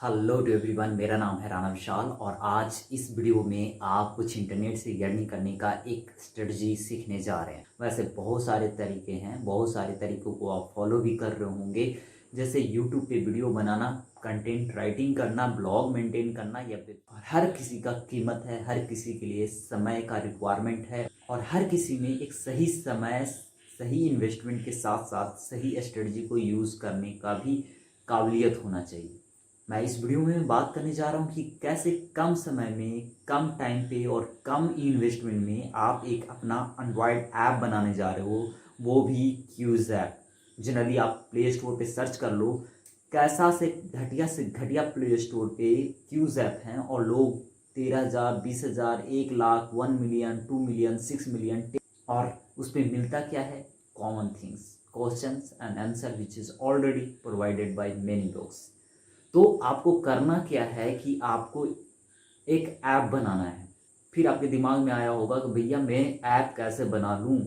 Hello to everyone, मेरा नाम है राणा विशाल और आज इस वीडियो में आप कुछ इंटरनेट से अर्निंग करने का एक स्ट्रेटजी सीखने जा रहे हैं। वैसे बहुत सारे तरीके हैं, बहुत सारे तरीकों को आप फॉलो भी कर रहे होंगे, जैसे यूट्यूब पे वीडियो बनाना, कंटेंट राइटिंग करना, ब्लॉग मेंटेन करना। या फिर हर किसी का कीमत है, हर किसी के लिए समय का रिक्वायरमेंट है और हर किसी में एक सही समय, सही इन्वेस्टमेंट के साथ साथ सही स्ट्रेटजी को यूज़ करने का भी काबिलियत होना चाहिए। मैं इस वीडियो में बात करने जा रहा हूँ कि कैसे कम समय में, कम टाइम पे और कम इन्वेस्टमेंट में आप एक अपना एंड्रॉयड ऐप बनाने जा रहे हो, वो भी क्यूज ऐप। जनरली आप प्ले स्टोर पे सर्च कर लो, कैसा से घटिया प्ले स्टोर पे क्यूज ऐप हैं और लोग 13,000, 20,000, 1 लाख, 1 मिलियन, 2 मिलियन, 6 मिलियन, और उस पर मिलता क्या है? Common things, questions and answer which is already provided by many logs. तो आपको करना क्या है कि आपको एक ऐप बनाना है। फिर आपके दिमाग में आया होगा कि भैया मैं ऐप कैसे बना लूँ,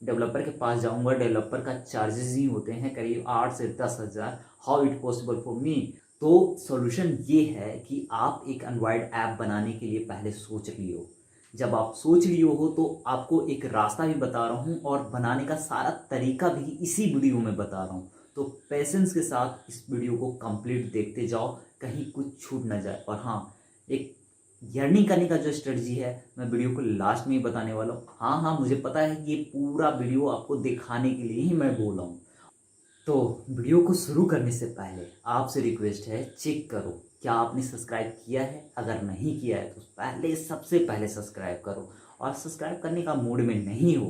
डेवलपर के पास जाऊँगा, डेवलपर का चार्जेस ही होते हैं करीब 8 से 10,000, how it possible for me. तो सॉल्यूशन ये है कि आप एक एंड्रॉयड ऐप बनाने के लिए पहले सोच लियो। जब आप सोच लियो हो तो आपको एक रास्ता भी बता रहा हूँ और बनाने का सारा तरीका भी इसी वीडियो में बता रहा हूँ। तो पेशेंस के साथ इस वीडियो को कंप्लीट देखते जाओ, कहीं कुछ छूट ना जाए। और हाँ, एक अर्निंग करने का जो स्ट्रेटजी है मैं वीडियो को लास्ट में ही बताने वाला हूँ। हाँ, मुझे पता है कि ये पूरा वीडियो आपको दिखाने के लिए ही मैं बोल रहा हूँ। तो वीडियो को शुरू करने से पहले आपसे रिक्वेस्ट है, चेक करो क्या आपने सब्सक्राइब किया है। अगर नहीं किया है तो सबसे पहले सब्सक्राइब करो, और सब्सक्राइब करने का मूड में नहीं हो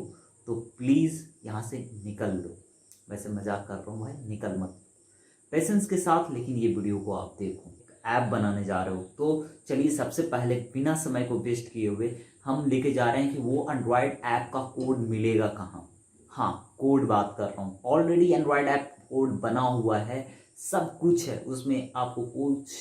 तो प्लीज़ यहाँ से निकल लो। वैसे मजाक कर रहा हूँ भाई, निकल मत, पेशेंस के साथ, लेकिन ये वीडियो को आप देखो। ऐप बनाने जा रहे हो तो चलिए सबसे पहले बिना समय को वेस्ट किए हुए हम लेके जा रहे हैं कि वो एंड्रॉयड ऐप का कोड मिलेगा कहाँ। हाँ, कोड बात कर रहा हूँ। ऑलरेडी एंड्रॉयड ऐप कोड बना हुआ है, सब कुछ है उसमें, आपको कुछ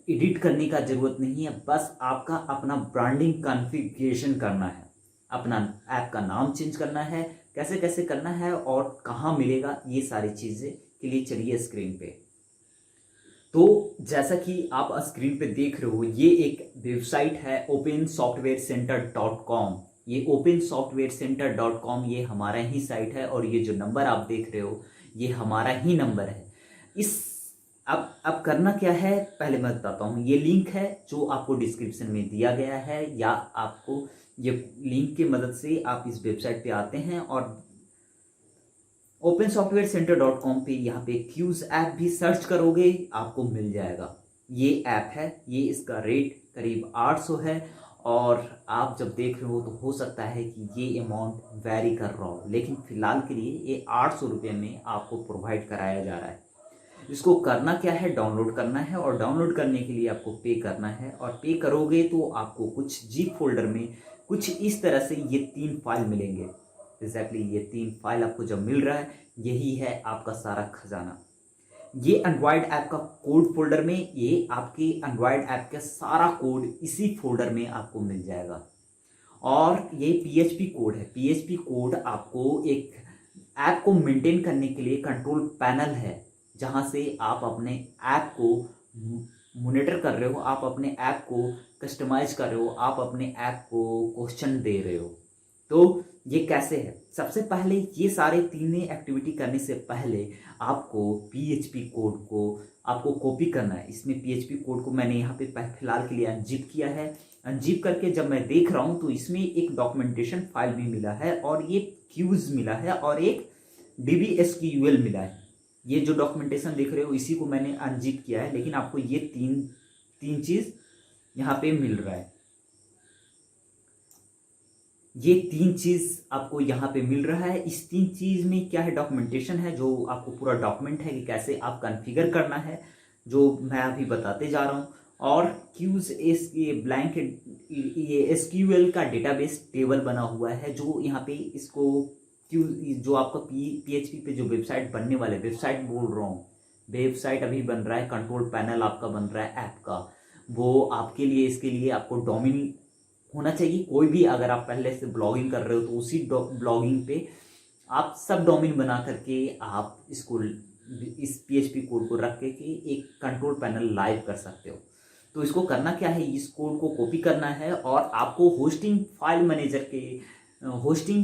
एडिट करने का ज़रूरत नहीं है। बस आपका अपना ब्रांडिंग कॉन्फ़िगरेशन करना है, अपना ऐप का नाम चेंज करना है, कैसे कैसे करना है और कहाँ मिलेगा, ये सारी चीज़ें के लिए चलिए स्क्रीन पे। तो जैसा कि आप स्क्रीन पे देख रहे हो, ये एक वेबसाइट है opensoftwarecenter.com। ये opensoftwarecenter.com ये हमारा ही साइट है और ये जो नंबर आप देख रहे हो ये हमारा ही नंबर है। इस अब करना क्या है पहले मैं बताता हूँ। ये लिंक है जो आपको डिस्क्रिप्शन में दिया गया है, या आपको ये लिंक की मदद से आप इस वेबसाइट पे आते हैं और opensoftwarecenter.com पे यहाँ पे क्यूज ऐप भी सर्च करोगे आपको मिल जाएगा। ये ऐप है, ये इसका रेट करीब 800 है और आप जब देख रहे हो तो हो सकता है कि ये अमाउंट वेरी कर रहा हो, लेकिन फिलहाल के लिए ये 800 रुपये में आपको प्रोवाइड कराया जा रहा है। इसको करना क्या है, डाउनलोड करना है और डाउनलोड करने के लिए आपको पे करना है, और पे करोगे तो आपको कुछ जीप फोल्डर में कुछ इस तरह से ये 3 फाइल मिलेंगे। एग्जैक्टली ये 3 फाइल आपको जब मिल रहा है, यही है आपका सारा खजाना। ये एंड्रॉयड ऐप का कोड फोल्डर में, ये आपके एंड्रॉयड ऐप का सारा कोड इसी फोल्डर में आपको मिल जाएगा। और ये पीएचपी कोड है। पीएचपी कोड आपको एक ऐप को मेंटेन करने के लिए कंट्रोल पैनल है, जहां से आप अपने ऐप को मॉनिटर कर रहे हो, आप अपने ऐप को कस्टमाइज कर रहे हो, आप अपने ऐप को क्वेश्चन दे रहे हो। तो ये कैसे है, सबसे पहले ये सारे तीनों एक्टिविटी करने से पहले आपको पीएचपी कोड को आपको कॉपी करना है। इसमें पीएचपी कोड को मैंने यहाँ पे फिलहाल के लिए अनजिप किया है। अनजिप करके जब मैं देख रहा हूँ तो इसमें एक डॉक्यूमेंटेशन फाइल भी मिला है और ये क्यूज मिला है और एक DBSQL मिला है। ये जो डॉक्यूमेंटेशन देख रहे हो इसी को मैंने अनजिप किया है, लेकिन आपको ये तीन चीज़ यहाँ पे मिल रहा है। ये 3 चीज़ आपको यहाँ पे मिल रहा है। इस 3 चीज़ में क्या है, डॉक्यूमेंटेशन है जो आपको पूरा डॉक्यूमेंट है कि कैसे आप कॉन्फ़िगर करना है, जो मैं अभी बताते जा रहा हूँ। और क्यूज ये ब्लैंक, ये एसक्यूएल का डेटाबेस टेबल बना हुआ है जो यहाँ पे इसको क्यू, जो आपका पीएचपी पे जो वेबसाइट बनने वाले, वेबसाइट बोल रहा हूँ, वेबसाइट अभी बन रहा है, कंट्रोल पैनल आपका बन रहा है ऐप का, वो आपके लिए, इसके लिए आपको डोमेन होना चाहिए। कोई भी अगर आप पहले से ब्लॉगिंग कर रहे हो तो उसी ब्लॉगिंग पे आप सब डोमेन बना करके आप इसको इस PHP कोड को रख के एक कंट्रोल पैनल लाइव कर सकते हो। तो इसको करना क्या है, इस कोड को कॉपी करना है और आपको होस्टिंग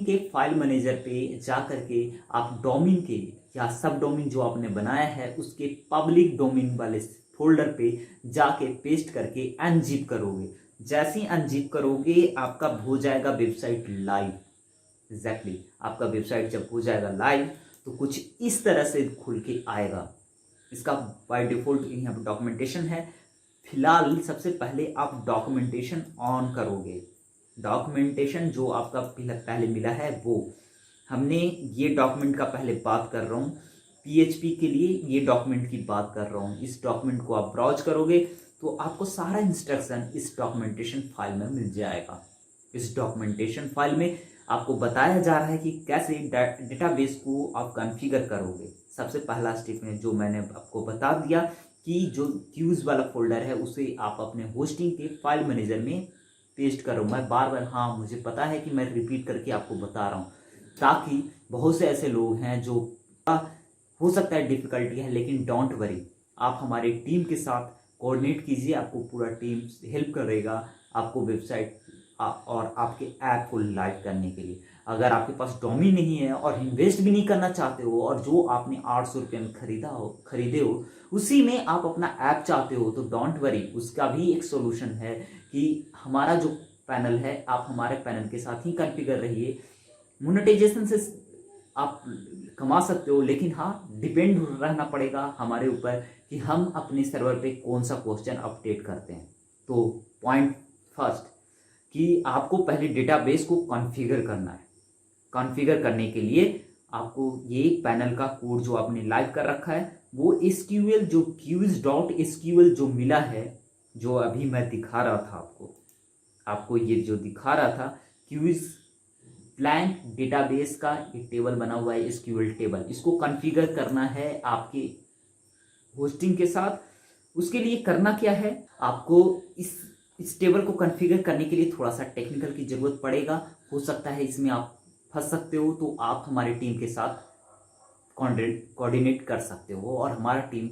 के फाइल मैनेजर पे जा करके आप डोमेन के या सब डोमेन जो आपने बनाया है उसके पब्लिक डोमेन वाले फोल्डर पे जाके पेस्ट करके अनजिप करोगे। जैसे ही अनजिप करोगे आपका हो जाएगा वेबसाइट लाइव। एग्जैक्टली आपका वेबसाइट जब हो जाएगा लाइव तो कुछ इस तरह से खुल के आएगा। इसका बाय डिफॉल्ट यहाँ पे डॉक्यूमेंटेशन है। फिलहाल सबसे पहले आप डॉक्यूमेंटेशन ऑन करोगे। डॉक्यूमेंटेशन जो आपका पहले मिला है वो हमने ये डॉक्यूमेंट का पहले बात कर रहा हूँ, PHP के लिए ये डॉक्यूमेंट की बात कर रहा हूँ। इस डॉक्यूमेंट को आप ब्राउज करोगे तो आपको सारा इंस्ट्रक्शन इस डॉक्यूमेंटेशन फाइल में मिल जाएगा। इस डॉक्यूमेंटेशन फाइल में आपको बताया जा रहा है कि कैसे डेटाबेस को आप कॉन्फ़िगर करोगे। सबसे पहला स्टेप में जो मैंने आपको बता दिया कि जो क्यूज वाला फोल्डर है उसे आप अपने होस्टिंग के फाइल मैनेजर में पेस्ट करो। मैं बार बार हाँ मुझे पता है कि मैं रिपीट करके आपको बता रहा हूँ ताकि बहुत से ऐसे लोग हैं जो हो सकता है डिफिकल्टी है, लेकिन डोंट वरी, आप हमारे टीम के साथ कोऑर्डिनेट कीजिए, आपको पूरा टीम हेल्प करेगा आपको वेबसाइट और आपके ऐप को लाइव करने के लिए। अगर आपके पास डोमेन नहीं है और इन्वेस्ट भी नहीं करना चाहते हो और जो आपने 800 रुपये में खरीदे हो उसी में आप अपना ऐप चाहते हो तो डोंट वरी, उसका भी एक सोल्यूशन है कि हमारा जो पैनल है आप हमारे पैनल के साथ ही कॉन्फ़िगर रहिए। मोनेटाइजेशन से आप कमा सकते हो, लेकिन हाँ डिपेंड रहना पड़ेगा हमारे ऊपर कि हम अपने सर्वर पे कौन सा क्वेश्चन अपडेट करते हैं। तो पॉइंट फर्स्ट कि आपको पहले डेटाबेस को कॉन्फ़िगर करना है। कॉन्फ़िगर करने के लिए आपको ये पैनल का कोड जो आपने लाइव कर रखा है वो SQL जो queries.sql जो मिला है, जो अभी मैं दिखा रहा था आपको ये जो दिखा रहा था क्यूज ब्लैंक डेटाबेस का एक टेबल बना हुआ है SQL टेबल, इसको कॉन्फ़िगर करना है आपके होस्टिंग के साथ। उसके लिए करना क्या है, आपको इस टेबल को कॉन्फ़िगर करने के लिए थोड़ा सा टेक्निकल की ज़रूरत पड़ेगा। हो सकता है इसमें आप फंस सकते हो, तो आप हमारी टीम के साथ कोऑर्डिनेट कर सकते हो और हमारा टीम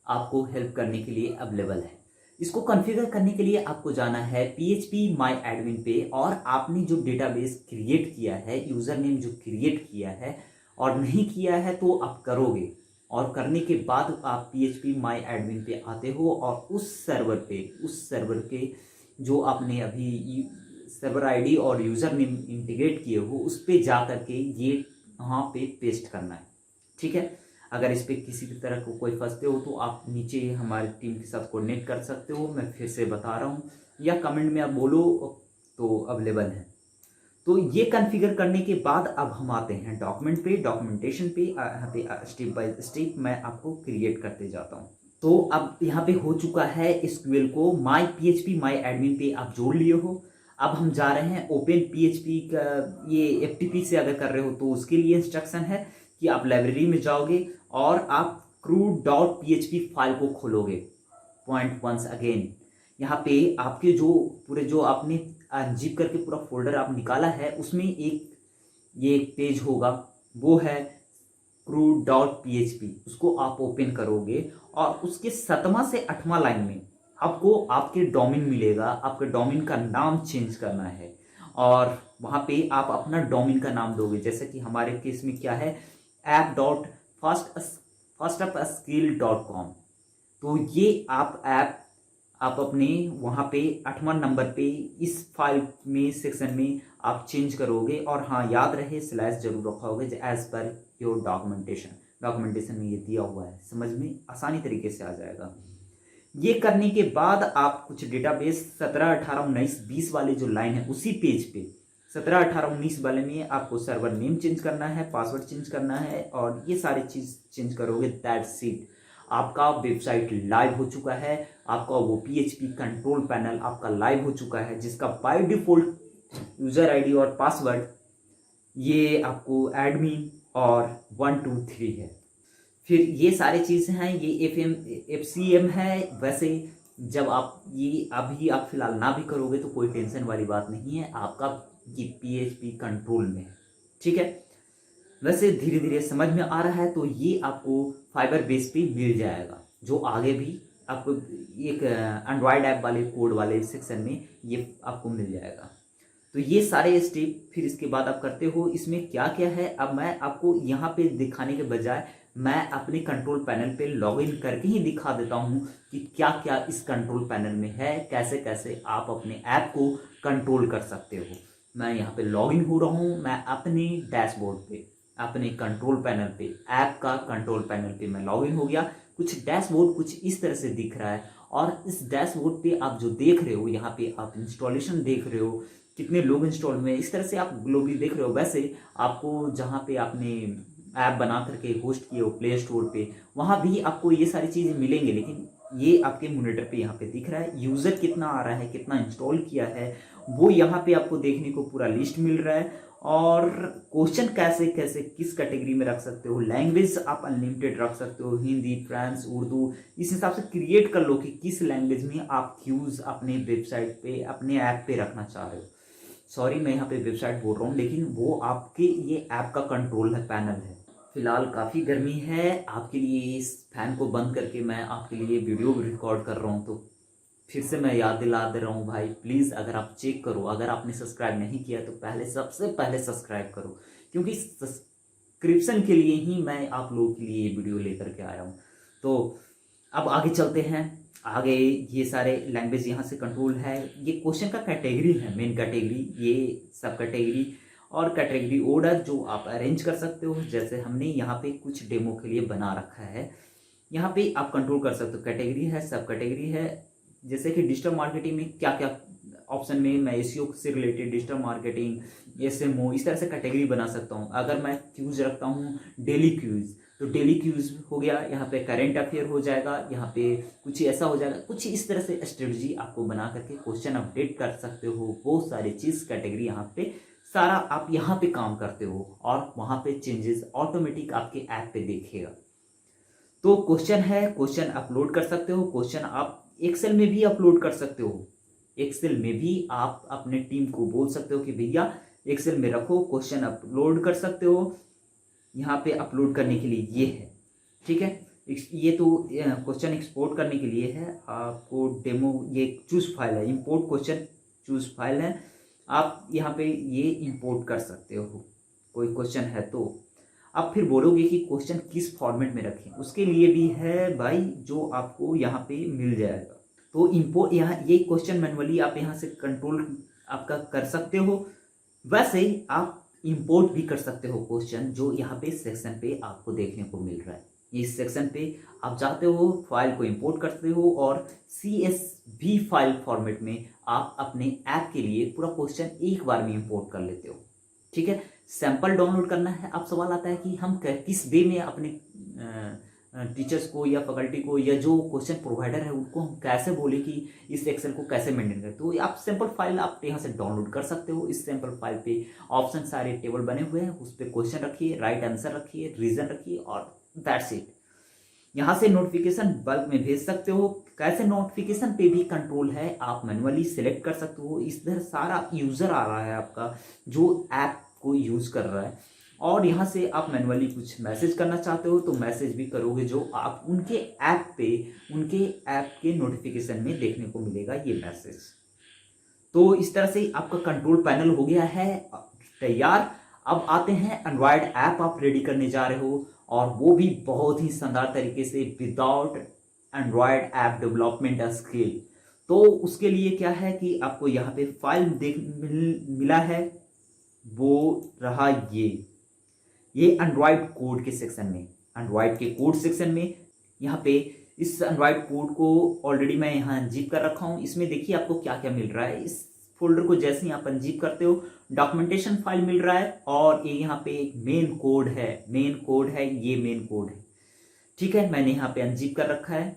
आपको हेल्प करने के लिए अवेलेबल है। इसको कॉन्फ़िगर करने के लिए आपको जाना है PHP माई एडमिन पे और आपने जो डेटाबेस क्रिएट किया है, यूज़र नेम जो क्रिएट किया है और नहीं किया है तो आप करोगे, और करने के बाद आप PHP माई एडमिन पे आते हो और उस सर्वर के जो आपने अभी सर्वर आईडी और यूज़र नेम इंटीग्रेट किए हो उस पे जा करके ये वहाँ पे पेस्ट करना है। ठीक है, अगर इस पर किसी भी तरह को कोई फंसते हो तो आप नीचे हमारी टीम के साथ कोऑर्डिनेट कर सकते हो। मैं फिर से बता रहा हूँ या कमेंट में आप बोलो तो अवेलेबल है। तो ये कॉन्फ़िगर करने के बाद अब हम आते हैं डॉक्यूमेंट पे, डॉक्यूमेंटेशन पे। यहाँ पे स्टेप बाय स्टेप मैं आपको क्रिएट करते जाता हूँ। तो अब यहाँ पे हो चुका है SQL को माई PHP माई एडमिन पे आप जोड़ लिए हो। अब हम जा रहे हैं ओपन PHP का, ये FTP से अगर कर रहे हो तो उसके लिए इंस्ट्रक्शन है कि आप लाइब्रेरी में जाओगे और आप crew.php फाइल को खोलोगे। पॉइंट वंस अगेन, यहाँ पे आपके जो आपने अनजिप करके पूरा फोल्डर आप निकाला है उसमें एक पेज होगा, वो है crew.php। उसको आप ओपन करोगे और उसके 7वां से 8वां लाइन में आपको आपके डोमेन मिलेगा। आपके डोमेन का नाम चेंज करना है और वहाँ पे आप अपना डोमेन का नाम दोगे। जैसे कि हमारे केस में क्या है, app.firstupskill.com। तो ये आप अपने वहाँ पे 8वां नंबर पे इस फाइल में सेक्शन में आप चेंज करोगे। और हाँ याद रहे स्लैश जरूर रखा होगा एज पर योर डॉक्यूमेंटेशन में ये दिया हुआ है, समझ में आसानी तरीके से आ जाएगा। ये करने के बाद आप कुछ डेटाबेस 17, 18, 19, 20 वाले जो लाइन है उसी पेज पे 17, 18, 19 वाले में आपको सर्वर नेम चेंज करना है, पासवर्ड चेंज करना है और ये सारी चीज़ चेंज करोगे। दैट्स इट, आपका वेबसाइट लाइव हो चुका है। आपका वो PHP कंट्रोल पैनल आपका लाइव हो चुका है, जिसका बाय डिफॉल्ट यूज़र आईडी और पासवर्ड ये आपको एडमिन और 1 2 3 है। फिर ये सारी चीज़ें हैं, ये FCM है। वैसे जब आप ये अभी आप फिलहाल ना भी करोगे तो कोई टेंशन वाली बात नहीं है, आपका ये PHP कंट्रोल में है। ठीक है, वैसे धीरे धीरे समझ में आ रहा है, तो ये आपको फाइबर बेस पे मिल जाएगा, जो आगे भी आपको एक एंड्रॉयड ऐप वाले कोड वाले सेक्शन में ये आपको मिल जाएगा। तो ये सारे स्टेप फिर इसके बाद आप करते हो। इसमें क्या क्या है, अब मैं आपको यहाँ पे दिखाने के बजाय मैं अपने कंट्रोल पैनल पे लॉगिन करके ही दिखा देता हूँ कि क्या क्या इस कंट्रोल पैनल में है, कैसे कैसे आप अपने ऐप को कंट्रोल कर सकते हो। मैं यहाँ पे लॉगिन हो रहा हूँ, मैं अपने डैशबोर्ड पे, अपने कंट्रोल पैनल पे, ऐप का कंट्रोल पैनल पे मैं लॉगिन हो गया। कुछ डैशबोर्ड कुछ इस तरह से दिख रहा है, और इस डैशबोर्ड पे आप जो देख रहे हो, यहाँ पे आप इंस्टॉलेशन देख रहे हो, कितने लोग इंस्टॉल हुए, इस तरह से आप ग्लोबली देख रहे हो। वैसे आपको जहाँ पे आपने ऐप बना करके होस्ट किए हो प्ले स्टोर पे, वहाँ भी आपको ये सारी चीज़ें मिलेंगे, लेकिन ये आपके मॉनिटर पे यहाँ पे दिख रहा है। यूज़र कितना आ रहा है, कितना इंस्टॉल किया है, वो यहाँ पे आपको देखने को पूरा लिस्ट मिल रहा है। और क्वेश्चन कैसे कैसे किस कैटेगरी में रख सकते हो, लैंग्वेज आप अनलिमिटेड रख सकते हो, हिंदी, फ्रेंच, उर्दू, इस हिसाब से क्रिएट कर लो कि किस लैंग्वेज में आप क्यूज अपने वेबसाइट पे, अपने ऐप पे रखना चाह रहे हो। सॉरी, मैं यहाँ पे वेबसाइट बोल रहा हूँ, लेकिन वो आपके ये ऐप का कंट्रोल है, पैनल है। फिलहाल काफ़ी गर्मी है, आपके लिए इस फैन को बंद करके मैं आपके लिए वीडियो रिकॉर्ड कर रहा हूँ। तो फिर से मैं याद दिला दे रहा हूँ भाई, प्लीज़ अगर आप चेक करो, अगर आपने सब्सक्राइब नहीं किया तो पहले सबसे पहले सब्सक्राइब करो, क्योंकि सब्सक्रिप्शन के लिए ही मैं आप लोगों के लिए ये वीडियो लेकर के आया हूँ। तो अब आगे चलते हैं। आगे ये सारे लैंग्वेज यहाँ से कंट्रोल है। ये क्वेश्चन का कैटेगरी है, मेन कैटेगरी, ये सब कैटेगरी और कैटेगरी ऑर्डर जो आप अरेंज कर सकते हो। जैसे हमने यहाँ पे कुछ डेमो के लिए बना रखा है, यहाँ पे आप कंट्रोल कर सकते हो। कैटेगरी है, सब कैटेगरी है। जैसे कि डिजिटल मार्केटिंग में क्या क्या ऑप्शन में मैं एसईओ से रिलेटेड, डिजिटल मार्केटिंग, एसएमओ, इस तरह से कैटेगरी बना सकता हूँ। अगर मैं क्यूज रखता हूँ डेली क्यूज, तो डेली क्यूज हो गया, यहाँ पे करेंट अफेयर हो जाएगा, यहाँ पे कुछ ऐसा हो जाएगा। कुछ इस तरह से स्ट्रेटजी आपको बना करके क्वेश्चन अपडेट कर सकते हो। बहुत सारी चीज़ कैटेगरी यहाँ पे सारा आप यहाँ पे काम करते हो, और वहाँ पे चेंजेस ऑटोमेटिक आपके ऐप पे देखेगा। तो क्वेश्चन है, क्वेश्चन अपलोड कर सकते हो। क्वेश्चन आप एक्सेल में भी अपलोड कर सकते हो। एक्सेल में भी आप अपने टीम को बोल सकते हो कि भैया एक्सेल में रखो, क्वेश्चन अपलोड कर सकते हो। यहाँ पे अपलोड करने के लिए ये है, ठीक है। ये तो क्वेश्चन एक्सपोर्ट करने के लिए है। आपको डेमो, ये चूज फाइल है, इंपोर्ट क्वेश्चन चूज फाइल है, आप यहाँ पे ये इंपोर्ट कर सकते हो। कोई क्वेश्चन है तो आप फिर बोलोगे कि क्वेश्चन किस फॉर्मेट में रखें, उसके लिए भी है भाई, जो आपको यहाँ पे मिल जाएगा। तो इंपोर्ट, यहाँ ये क्वेश्चन मैनुअली आप यहाँ से कंट्रोल आपका कर सकते हो। वैसे ही आप इंपोर्ट भी कर सकते हो क्वेश्चन, जो यहाँ पे सेक्शन पे आपको देखने को मिल रहा है। इस सेक्शन पे आप चाहते हो फाइल को इंपोर्ट करते हो, और CSV फाइल फॉर्मेट में आप अपने ऐप के लिए पूरा क्वेश्चन एक बार में इंपोर्ट कर लेते हो, ठीक है। सैंपल डाउनलोड करना है। अब सवाल आता है कि हम किस वे में अपने टीचर्स को या फैकल्टी को या जो क्वेश्चन प्रोवाइडर है उनको हम कैसे बोले कि इस एक्सेल को कैसे मेंटेन करें। तो आप सैंपल फाइल आप यहाँ से डाउनलोड कर सकते हो। इस सैंपल फाइल पे ऑप्शन सारे टेबल बने हुए हैं, उस पर क्वेश्चन रखिए, राइट आंसर रखिए, रीजन रखिए, और दैट्स इट। यहाँ से नोटिफिकेशन बल्क में भेज सकते हो। कैसे नोटिफिकेशन पे भी कंट्रोल है, आप मैनुअली सिलेक्ट कर सकते हो। इधर सारा यूजर आ रहा है आपका, जो ऐप को यूज कर रहा है, और यहाँ से आप मैनुअली कुछ मैसेज करना चाहते हो तो मैसेज भी करोगे, जो आप उनके ऐप पे, उनके ऐप के नोटिफिकेशन में देखने को मिलेगा ये मैसेज। तो इस तरह से आपका कंट्रोल पैनल हो गया है तैयार। अब आते हैं एंड्रॉयड ऐप आप रेडी करने जा रहे हो, और वो भी बहुत ही शानदार तरीके से, without Android app development skill. तो उसके लिए क्या है कि आपको यहाँ पे फाइल मिला है, वो रहा ये एंड्रॉयड कोड के सेक्शन में, एंड्रॉयड के कोड सेक्शन में। यहाँ पे इस एंड्रॉयड कोड को ऑलरेडी मैं यहाँ अनजिप कर रखा हूँ। इसमें देखिए आपको क्या क्या मिल रहा है। इस फोल्डर को जैसे ही आप अनजिप करते हो, डॉक्यूमेंटेशन फाइल मिल रहा है, और ये यहाँ पे एक मेन कोड है, ये मेन कोड है, ठीक है। मैंने यहाँ पे अनजिप कर रखा है।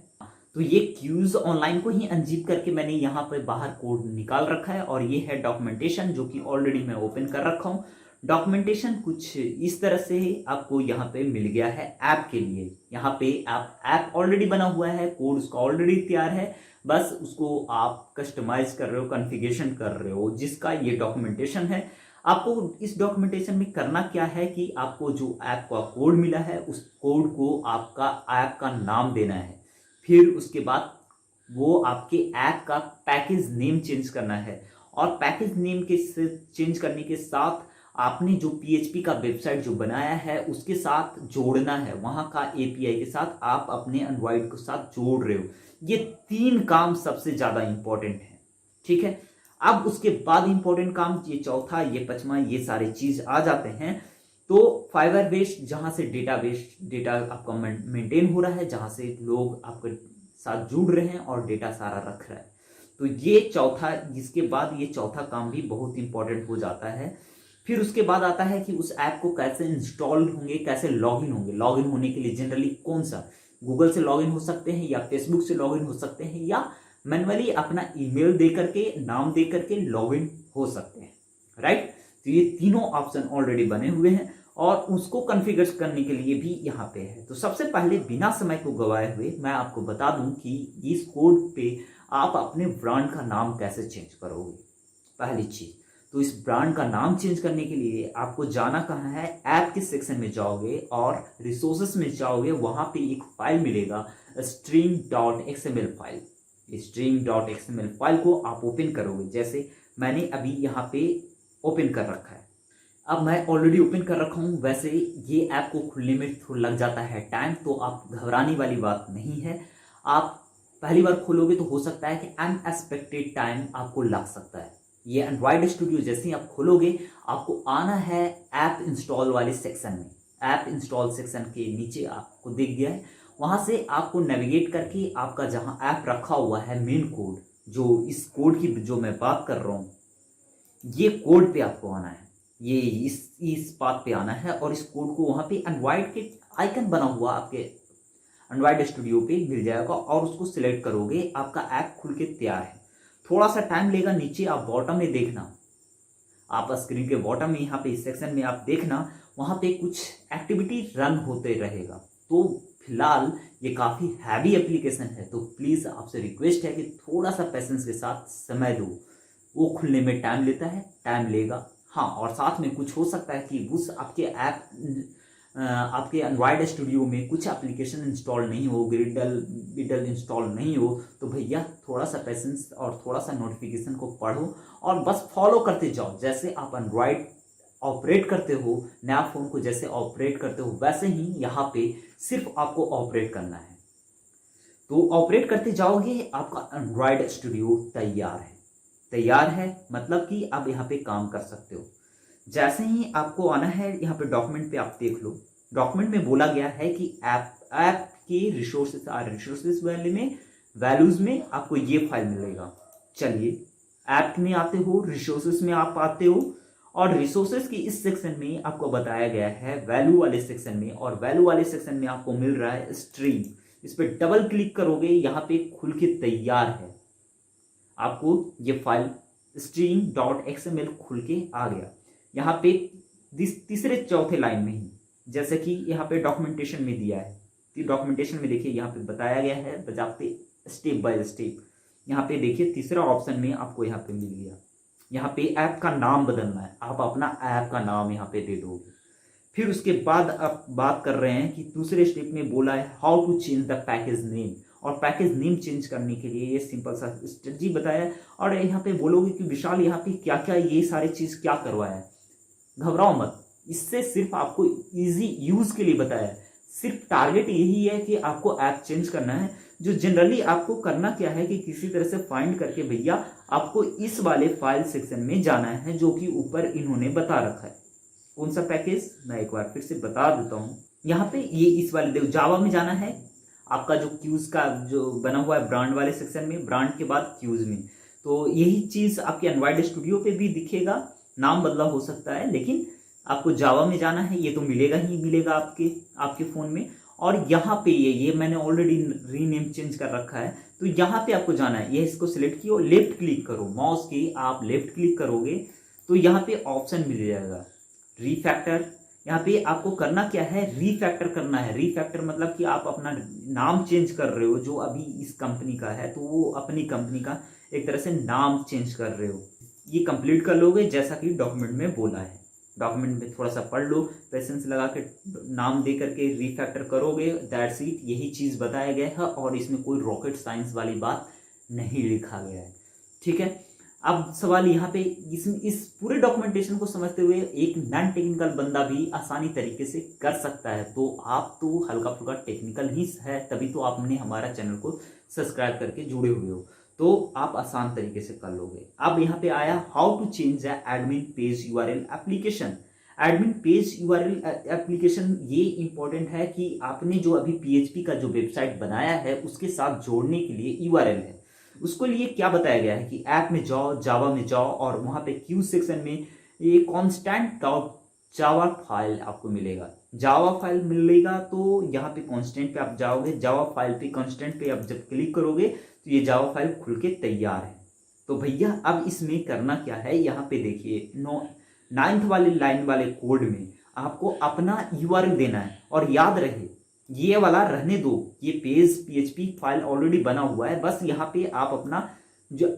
तो ये क्यूज ऑनलाइन को ही अनजिप करके मैंने यहाँ पे बाहर कोड निकाल रखा है, और ये है डॉक्यूमेंटेशन, जो कि ऑलरेडी मैं ओपन कर रखा हूँ। डॉक्यूमेंटेशन कुछ इस तरह से आपको यहाँ पे मिल गया है ऐप के लिए। यहाँ पे ऐप ऑलरेडी बना हुआ है, कोड उसका ऑलरेडी तैयार है, बस उसको आप कस्टमाइज कर रहे हो, कॉन्फ़िगरेशन कर रहे हो, जिसका ये डॉक्यूमेंटेशन है। आपको इस डॉक्यूमेंटेशन में करना क्या है कि आपको जो ऐप का कोड मिला है उस कोड को आपका ऐप का नाम देना है। फिर उसके बाद वो आपके ऐप का पैकेज नेम चेंज करना है, और पैकेज नेम के चेंज करने के साथ आपने जो PHP का वेबसाइट जो बनाया है उसके साथ जोड़ना है, वहाँ का API के साथ आप अपने एंड्रॉइड के साथ जोड़ रहे हो। ये 3 काम सबसे ज़्यादा इंपॉर्टेंट है, ठीक है। अब उसके बाद इंपॉर्टेंट काम ये चौथा, ये पांचवा, ये सारे चीज आ जाते हैं। तो फाइबर बेस, जहां से डेटा आपका मेंटेन हो रहा है, जहां से लोग आपके साथ जुड़ रहे हैं और डेटा सारा रख रहा है, तो ये चौथा, जिसके बाद ये चौथा काम भी बहुत इंपॉर्टेंट हो जाता है। फिर उसके बाद आता है कि उस ऐप को कैसे इंस्टॉल होंगे, कैसे लॉगिन होंगे। लॉगिन होने के लिए जनरली कौन सा, गूगल से लॉगिन हो सकते हैं या फेसबुक से लॉगिन हो सकते हैं, या मैन्युअली अपना ईमेल दे करके, नाम दे करके लॉगिन हो सकते हैं, राइट। तो ये तीनों ऑप्शन ऑलरेडी बने हुए हैं और उसको कॉन्फ़िगर करने के लिए भी यहाँ पे है। तो सबसे पहले बिना समय को गवाए हुए मैं आपको बता दूं कि इस कोड पे आप अपने ब्रांड का नाम कैसे चेंज करोगे। पहली चीज, तो इस ब्रांड का नाम चेंज करने के लिए आपको जाना कहाँ है, ऐप के सेक्शन में जाओगे और रिसोर्सेस में जाओगे, वहां पे एक फाइल मिलेगा string.xml फाइल। string.xml फाइल को आप ओपन करोगे, जैसे मैंने अभी यहाँ पे ओपन कर रखा है। अब मैं ऑलरेडी ओपन कर रखा हूँ। वैसे ये ऐप को खुलने में थोड़ा लग जाता है टाइम, तो आप घबराने वाली बात नहीं है। आप पहली बार खोलोगे तो हो सकता है कि अनएक्सपेक्टेड टाइम आपको लग सकता है। ये एंड्रॉइड स्टूडियो जैसे ही आप खोलोगे, आपको आना है ऐप इंस्टॉल वाले सेक्शन में। ऐप इंस्टॉल सेक्शन के नीचे आपको दिख गया है, वहां से आपको नेविगेट करके आपका जहां ऐप रखा हुआ है मेन कोड, जो इस कोड की जो मैं बात कर रहा हूँ, ये कोड पे आपको आना है। ये इस बात पे आना है और इस कोड को वहां पे एंड्रॉइड के आइकन बना हुआ आपके एंड्रॉइड स्टूडियो पे मिल जाएगा और उसको सिलेक्ट करोगे, आपका ऐप खुल के तैयार है। थोड़ा सा टाइम लेगा। नीचे आप बॉटम में देखना, आप स्क्रीन के बॉटम में यहाँ पे इस सेक्शन में आप देखना, वहां पे कुछ एक्टिविटी रन होते रहेगा। तो फिलहाल ये काफ़ी हैवी एप्लीकेशन है, तो प्लीज़ आपसे रिक्वेस्ट है कि थोड़ा सा पेशेंस के साथ समय दो। वो खुलने में टाइम लेता है, टाइम लेगा। हाँ, और साथ में कुछ हो सकता है कि उस आपके ऐप आपके एंड्रॉयड स्टूडियो में कुछ एप्लीकेशन इंस्टॉल नहीं हो, ग्रिडल इंस्टॉल नहीं हो, तो भैया थोड़ा सा पेशेंस और थोड़ा सा नोटिफिकेशन को पढ़ो और बस फॉलो करते जाओ। जैसे आप एंड्रॉयड ऑपरेट करते हो, नया फ़ोन को जैसे ऑपरेट करते हो, वैसे ही यहाँ पे सिर्फ आपको ऑपरेट करना है। तो ऑपरेट करते जाओगे, आपका एंड्रॉयड स्टूडियो तैयार है। तैयार है मतलब कि आप यहाँ पे काम कर सकते हो। जैसे ही आपको आना है यहाँ पे डॉक्यूमेंट पे, आप देख लो, डॉक्यूमेंट में बोला गया है कि ऐप के रिसोर्सेज वाले में वैल्यूज में आपको ये फाइल मिलेगा। चलिए, ऐप में आते हो, रिसोर्सेज में आप आते हो और रिसोर्सेज की इस सेक्शन में आपको बताया गया है वैल्यू वाले सेक्शन में, और वैल्यू वाले सेक्शन में आपको मिल रहा है स्ट्रिंग। इस पर डबल क्लिक करोगे, यहाँ पे खुल के तैयार है। आपको ये फाइल string.xml खुल के आ गया। यहाँ पे तीसरे चौथे लाइन में ही, जैसे कि यहाँ पे डॉक्यूमेंटेशन में दिया है, तो डॉक्यूमेंटेशन में देखिए यहाँ पे बताया गया है बजाते स्टेप बाय स्टेप। यहाँ पे देखिए तीसरा ऑप्शन में आपको यहाँ पे मिल गया। यहाँ पे ऐप का नाम बदलना है, आप अपना ऐप का नाम यहाँ पे दे दोगे। फिर उसके बाद आप बात कर रहे हैं कि दूसरे स्टेप में बोला है how to change the package name, और पैकेज नेम चेंज करने के लिए ये सिंपल सा स्ट्रेटजी बताया है। और यहाँ पे बोलोगे कि विशाल यहाँ पे क्या क्या ये सारी चीज़ क्या करवाया है। घबराओ मत, इससे सिर्फ आपको इजी यूज के लिए बताया है। सिर्फ टारगेट यही है कि आपको ऐप चेंज करना है। जो जनरली आपको करना क्या है कि किसी तरह से फाइंड करके भैया आपको इस वाले फाइल सेक्शन में जाना है, जो कि ऊपर इन्होंने बता रखा है। कौन सा पैकेज, मैं एक बार फिर से बता देता हूँ। यहाँ पे ये इस वाले देखो, जावा में जाना है। आपका जो क्यूज का जो बना हुआ है ब्रांड वाले सेक्शन में, ब्रांड के बाद क्यूज में, तो यही चीज़ आपके एंड्रॉइड स्टूडियो पे भी दिखेगा। नाम बदलाव हो सकता है, लेकिन आपको जावा में जाना है। ये तो मिलेगा ही मिलेगा आपके फ़ोन में। और यहाँ पे ये मैंने ऑलरेडी रीनेम चेंज कर रखा है, तो यहाँ पे आपको जाना है। ये इसको सिलेक्ट किया, लेफ्ट क्लिक करो, माउस की आप लेफ्ट क्लिक करोगे तो यहाँ पे ऑप्शन मिल जाएगा रीफैक्टर। यहाँ पे आपको करना क्या है, रीफैक्टर करना है। रीफैक्टर मतलब कि आप अपना नाम चेंज कर रहे हो, जो अभी इस कंपनी का है तो वो अपनी कंपनी का एक तरह से नाम चेंज कर रहे हो। ये कंप्लीट कर लोगे जैसा कि डॉक्यूमेंट में बोला है। डॉक्यूमेंट में थोड़ा सा पढ़ लो, पेशेंस लगा के नाम दे करके रीफैक्टर करोगे, दैट्स इट, यही चीज़ बताया गया है और इसमें कोई रॉकेट साइंस वाली बात नहीं लिखा गया है। ठीक है, अब सवाल यहाँ पे इस पूरे डॉक्यूमेंटेशन को समझते हुए एक नॉन टेक्निकल बंदा भी आसानी तरीके से कर सकता है। तो आप तो हल्का फुल्का टेक्निकल ही है, तभी तो आपने हमारा चैनल को सब्सक्राइब करके जुड़े हुए हो, तो आप आसान तरीके से कर लोगे। अब यहाँ पे आया how to change the admin page URL application. Admin page URL application ये इंपॉर्टेंट है कि आपने जो अभी पीएचपी का जो वेबसाइट बनाया है उसके साथ जोड़ने के लिए यूआरएल है, उसको लिए क्या बताया गया है कि ऐप में जाओ, जावा में जाओ और वहां पे क्यू सेक्शन में ये कॉन्स्टेंट डॉट जावा फाइल आपको मिलेगा। जावा फाइल मिलेगा तो यहाँ पे कॉन्स्टेंट पे आप जाओगे, जावा फाइल पे कॉन्स्टेंट पे आप जब क्लिक करोगे तो ये जावा फाइल खुल के तैयार है। तो भैया अब इसमें करना क्या है, यहाँ पे देखिए 9th वाले लाइन वाले कोड में आपको अपना यूआरएल देना है और याद रहे ये वाला रहने दो, ये पेज पीएचपी फाइल ऑलरेडी बना हुआ है, बस यहाँ पे आप अपना जो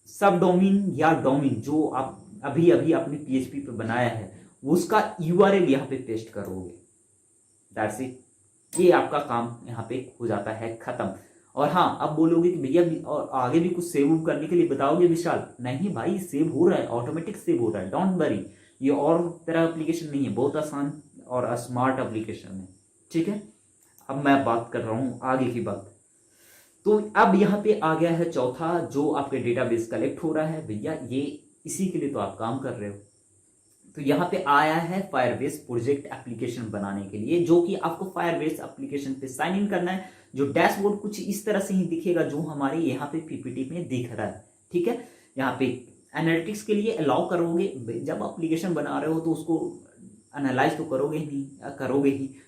सब डोमेन या डोमेन जो आप अभी अभी अपने पीएचपी पे बनाया है उसका यूआरएल यहाँ पे पेस्ट करोगे, दैट्स इट। ये आपका काम यहाँ पे हो जाता है खत्म। और हाँ, अब बोलोगे कि भैया और आगे भी कुछ सेव करने के लिए बताओगे विशाल, नहीं भाई सेव हो रहा है, ऑटोमेटिक सेव हो रहा है, डोंट वरी, ये और तरह एप्लीकेशन नहीं है, बहुत आसान और स्मार्ट एप्लीकेशन है। ठीक है, अब मैं बात कर रहा हूँ आगे की बात। तो अब यहाँ पे आ गया है चौथा, जो आपके डेटाबेस कलेक्ट हो रहा है भैया, ये इसी के लिए तो आप काम कर रहे हो। तो यहाँ पे आया है फायरबेस प्रोजेक्ट एप्लीकेशन बनाने के लिए, जो कि आपको फायरबेस एप्लीकेशन पे साइन इन करना है। जो डैशबोर्ड कुछ इस तरह से ही दिखेगा जो हमारे यहाँ पे पीपीटी में दिख रहा है। ठीक है, यहाँ पे एनालिटिक्स के लिए अलाउ करोगे, जब एप्लीकेशन बना रहे हो तो उसको एनालाइज तो करोगे ही,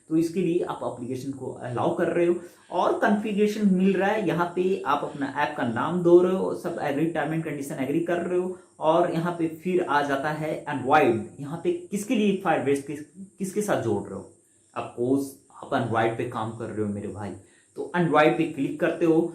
तो इसके लिए आप एप्लीकेशन को अलाउ कर रहे हो और कॉन्फ़िगरेशन मिल रहा है। यहाँ पे आप अपना ऐप का नाम दो रहे हो, सब agree term and condition agree कर रहे हो और यहाँ पे फिर आ जाता है एंड्रॉइड। यहाँ पे किसके लिए फायरबेस किसके साथ जोड़ रहे हो, अफकोर्स आप एंड्रॉइड पे काम कर रहे हो मेरे भाई, तो एंड्रॉइड पे क्लिक करते हो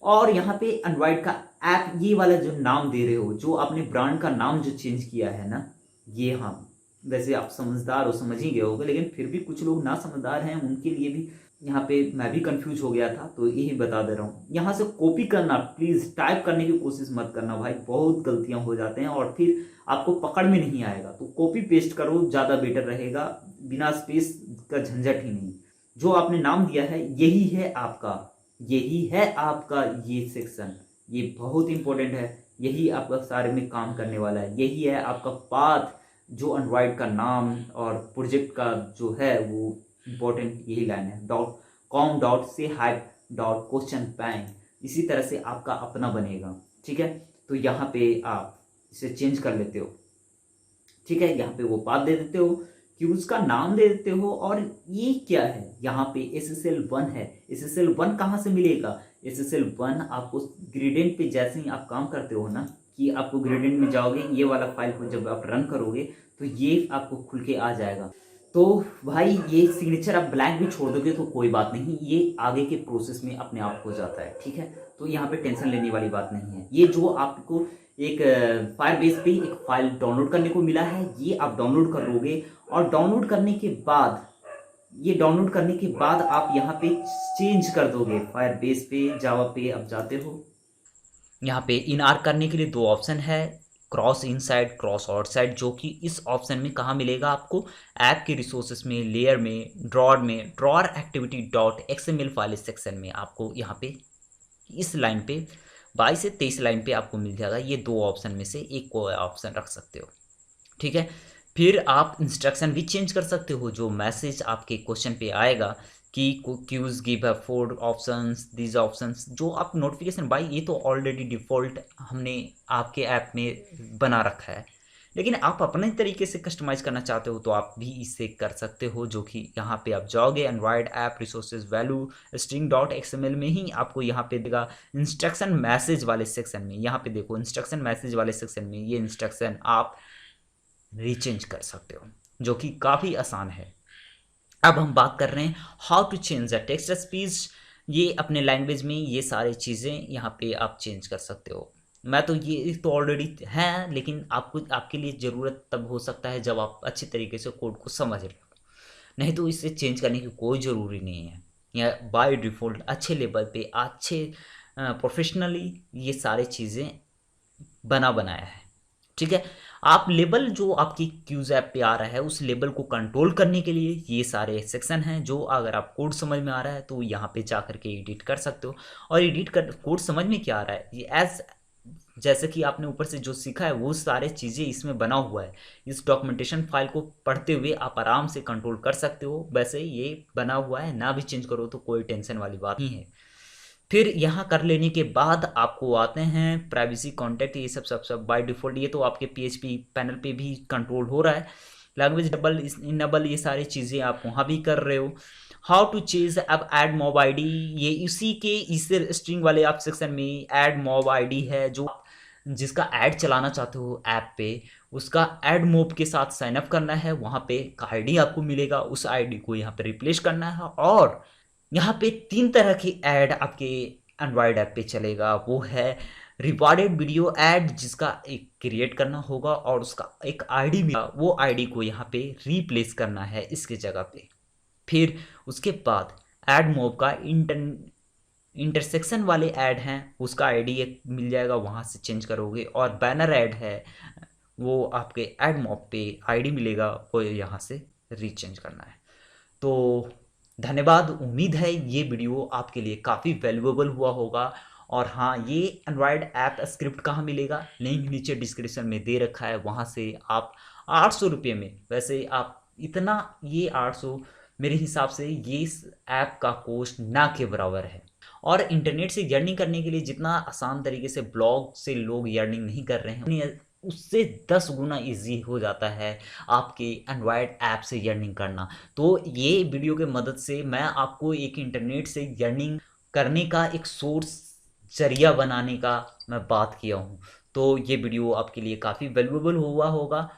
और यहाँ पे एंड्रॉइड का ऐप ये वाला जो नाम दे रहे हो, जो आपने ब्रांड का नाम जो चेंज किया है ना, ये हाँ वैसे आप समझदार हो, समझ ही गए होगे, लेकिन फिर भी कुछ लोग ना समझदार हैं, उनके लिए भी यहाँ पे मैं भी कंफ्यूज हो गया था, तो यही बता दे रहा हूँ। यहाँ से कॉपी करना प्लीज़, टाइप करने की कोशिश मत करना भाई, बहुत गलतियाँ हो जाते हैं और फिर आपको पकड़ में नहीं आएगा। तो कॉपी पेस्ट करो, ज़्यादा बेटर रहेगा, बिना स्पेस का झंझट ही नहीं। जो आपने नाम दिया है यही है आपका, यही है आपका ये सेक्शन, ये बहुत इंपॉर्टेंट है, यही आपका सारे में काम करने वाला है, यही है आपका पाथ, जो एंड्रॉइड का नाम और प्रोजेक्ट का जो है वो इम्पोर्टेंट यही लाइन है, .com.say_question_bank, इसी तरह से आपका अपना बनेगा। ठीक है, तो यहाँ पे आप इसे चेंज कर लेते हो। ठीक है, यहाँ पे वो पाथ दे देते हो कि उसका नाम दे देते हो। और ये क्या है, यहाँ पे SSL1 है, SSL1 कहाँ से मिलेगा, SSL1 आपको ग्रेडियंट पे जैसे ही आप काम करते हो ना, कि आपको ग्रेडियंट में जाओगे, ये वाला फाइल को जब आप रन करोगे तो ये आपको खुल के आ जाएगा। तो भाई ये सिग्नेचर आप ब्लैंक भी छोड़ दोगे तो कोई बात नहीं, ये आगे के प्रोसेस में अपने आप हो जाता है। ठीक है, तो यहाँ पे टेंशन लेने वाली बात नहीं है। ये जो आपको एक फायरबेस पे एक फाइल डाउनलोड करने को मिला है, ये आप डाउनलोड करोगे और डाउनलोड करने के बाद आप यहाँ पे चेंज कर दोगे। फायरबेस पे जावा पे आप जाते हो, यहाँ पे इन आर करने के लिए दो ऑप्शन है, क्रॉस इनसाइड, क्रॉस आउटसाइड, जो कि इस ऑप्शन में कहाँ मिलेगा आपको, ऐप के रिसोर्सेस में, लेयर में, drawer activity .xml file section में आपको यहाँ पे इस लाइन पे 22 से 23 लाइन पे आपको मिल जाएगा। ये दो ऑप्शन में से एक को ऑप्शन रख सकते हो। ठीक है, फिर आप इंस्ट्रक्शन भी चेंज कर सकते हो। जो मैसेज आपके क्वेश्चन पे आएगा कि cues give 4 options, these options, जो आप नोटिफिकेशन भाई ये तो ऑलरेडी डिफ़ॉल्ट हमने आपके ऐप में बना रखा है, लेकिन आप अपने तरीके से कस्टमाइज़ करना चाहते हो तो आप भी इससे कर सकते हो। जो कि यहाँ पे आप जाओगे Android app resources value string.xml में ही आपको यहाँ पे देगा इंस्ट्रक्शन मैसेज वाले सेक्शन में। यहाँ पे देखो इंस्ट्रक्शन मैसेज वाले सेक्शन में ये इंस्ट्रक्शन आप रीचेंज कर सकते हो, जो कि काफ़ी आसान है। अब हम बात कर रहे हैं how to change the text speech. ये अपने लैंग्वेज में ये सारी चीज़ें यहाँ पे आप चेंज कर सकते हो। मैं तो ये तो ऑलरेडी है, लेकिन आपको आपके लिए ज़रूरत तब हो सकता है जब आप अच्छी तरीके से कोड को समझ रहे हो, नहीं तो इसे चेंज करने की कोई ज़रूरी नहीं है। या बाय डिफ़ॉल्ट अच्छे लेवल पे अच्छे प्रोफेशनली ये सारी चीज़ें बनाया है। ठीक है, आप लेबल जो आपकी क्यूज ऐप पे आ रहा है उस लेबल को कंट्रोल करने के लिए ये सारे सेक्शन हैं, जो अगर आप कोड समझ में आ रहा है तो यहाँ पे जा करके एडिट कर सकते हो। और एडिट कर कोड समझ में क्या आ रहा है, ये एज जैसे कि आपने ऊपर से जो सीखा है वो सारे चीज़ें इसमें बना हुआ है। इस डॉक्यूमेंटेशन फाइल को पढ़ते हुए आप आराम से कंट्रोल कर सकते हो। वैसे ये बना हुआ है, ना भी चेंज करो तो कोई टेंशन वाली बात नहीं है। फिर यहाँ कर लेने के बाद आपको आते हैं प्राइवेसी कॉन्टेक्ट, ये सब बाय डिफ़ॉल्ट ये तो आपके पीएचपी पैनल पे भी कंट्रोल हो रहा है। लैंग्वेज डबल इनेबल ये सारी चीज़ें आप वहाँ भी कर रहे हो। हाउ टू चेंज अब ऐड मॉब आईडी, ये इसी के इस स्ट्रिंग वाले आप सेक्शन में ऐड मॉब आईडी है, जो जिसका ऐड चलाना चाहते हो ऐप पे उसका ऐड मॉब के साथ साइन अप करना है। वहाँ पे एक आईडी आपको मिलेगा, उस आईडी को यहाँ पे रिप्लेस करना है। और यहाँ पे 3 तरह की ऐड आपके एंड्रॉयड ऐप पे चलेगा, वो है रिवॉर्डेड वीडियो ऐड जिसका एक क्रिएट करना होगा और उसका एक आईडी मिला, वो आईडी को यहाँ पे रिप्लेस करना है इसके जगह पे। फिर उसके बाद ऐड मॉब का इंटरसेक्शन वाले ऐड हैं, उसका आईडी एक मिल जाएगा, वहाँ से चेंज करोगे। और बैनर ऐड है, वो आपके ऐड मॉब पे आईडी मिलेगा, वो यहाँ से रीचेंज करना है। तो धन्यवाद, उम्मीद है ये वीडियो आपके लिए काफ़ी वैल्यूएबल हुआ होगा। और हाँ, ये एंड्रॉयड ऐप स्क्रिप्ट कहाँ मिलेगा, लिंक नीचे डिस्क्रिप्शन में दे रखा है, वहाँ से आप 800 रुपये में, वैसे आप इतना ये 800 मेरे हिसाब से ये इस ऐप का कॉस्ट ना के बराबर है। और इंटरनेट से अर्निंग करने के लिए जितना आसान तरीके से ब्लॉग से लोग अर्निंग नहीं कर रहे हैं, उससे 10 गुना ईजी हो जाता है आपके एंड्रॉयड ऐप से अर्निंग करना। तो ये वीडियो के मदद से मैं आपको एक इंटरनेट से अर्निंग करने का एक सोर्स जरिया बनाने का मैं बात किया हूँ। तो ये वीडियो आपके लिए काफ़ी वैल्यूएबल हुआ होगा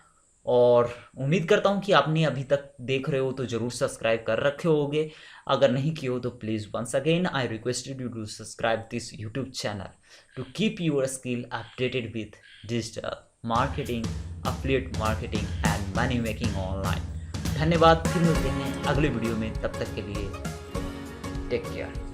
और उम्मीद करता हूँ कि आपने अभी तक देख रहे हो तो ज़रूर सब्सक्राइब कर रखे होगे। अगर नहीं किए हो तो please once again I requested you to subscribe this YouTube channel to keep your skill updated with digital marketing, affiliate marketing and money making online. धन्यवाद, फिर मिलते हैं अगले वीडियो में, तब तक के लिए टेक केयर।